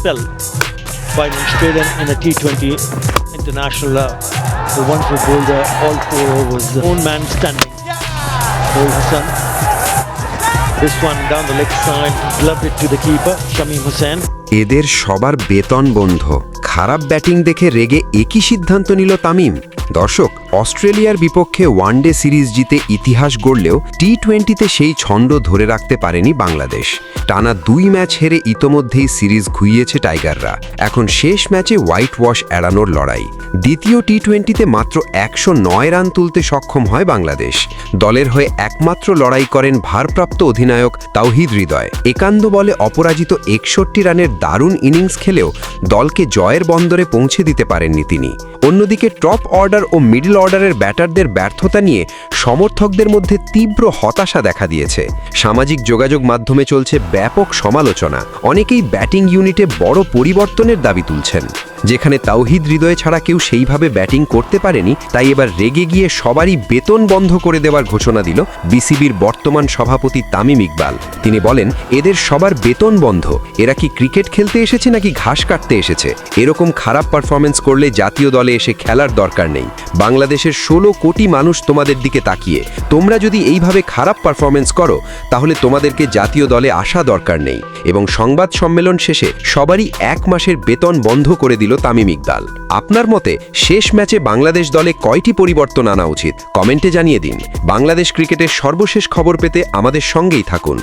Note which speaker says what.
Speaker 1: spell by an Australian in a T20 international. The wonderful bowler, all 4 overs, the own man standing. Hussain. This one down the leg side, gloved it to the keeper, Shamim Hussain.
Speaker 2: এদের সবার বেতন বন্ধ। খারাপ batting দেখে রেগে একই সিদ্ধান্ত নিল তামিম। দর্শক, অস্ট্রেলিয়ার বিপক্ষে ওয়ানডে সিরিজ জিতে ইতিহাস গড়লেও টি-20তে সেই ছন্দ ধরে রাখতে পারেনি বাংলাদেশ। টানা 2 ম্যাচ হেরে ইতোমধ্যেই সিরিজ খুইয়েছে টাইগাররা। এখন শেষ ম্যাচে হোয়াইট ওয়াশ এড়ানোর লড়াই। দ্বিতীয় টি-20তে মাত্র 109 রান তুলতে সক্ষম হয় বাংলাদেশ। দলের হয়ে একমাত্র লড়াই করেন ভারপ্রাপ্ত অধিনায়ক তাওহিদ হৃদয়। 51 বলে অপরাজিত 61 রানের দারুণ ইনিংস খেলেও দলকে জয়ের বন্দরে পৌঁছে দিতে পারেননি তিনি। অন্যদিকে টপ অর্ডার ও মিডল অর্ডারের ব্যাটারদের ব্যর্থতা নিয়ে সমর্থকদের মধ্যে তীব্র হতাশা দেখা দিয়েছে। সামাজিক যোগাযোগ মাধ্যমে চলছে ব্যাপক সমালোচনা। অনেকেই ব্যাটিং ইউনিটে বড় পরিবর্তনের দাবি তুলছেন। যেখানে তাওহিদ হৃদয় ছাড়া কেউ সেইভাবে ব্যাটিং করতে পারেনি, তাই এবার রেগে গিয়ে সবারই বেতন বন্ধ করে দেওয়ার ঘোষণা দিল বিসিবির বর্তমান সভাপতি তামিম ইকবাল। তিনি বলেন, এদের সবার বেতন বন্ধ। এরা কি ক্রিকেট খেলতে এসেছে নাকি ঘাস কাটতে এসেছে? এরকম খারাপ পারফরমেন্স করলে জাতীয় দলে এসে খেলার দরকার নেই। বাংলাদেশের 16 কোটি মানুষ তোমাদের দিকে তাকিয়ে। তোমরা যদি এইভাবে খারাপ পারফরমেন্স করো তাহলে তোমাদেরকে জাতীয় দলে আসা দরকার নেই। এবং সংবাদ সম্মেলন শেষে সবারই 1 মাসের বেতন বন্ধ করে দিল তামিম ইকবাল। আপনার মতে শেষ ম্যাচে বাংলাদেশ দলে কয়টি পরিবর্তন আনা উচিত? কমেন্টে জানিয়ে দিন। বাংলাদেশ ক্রিকেটের সর্বশেষ খবর পেতে আমাদের সঙ্গেই থাকুন।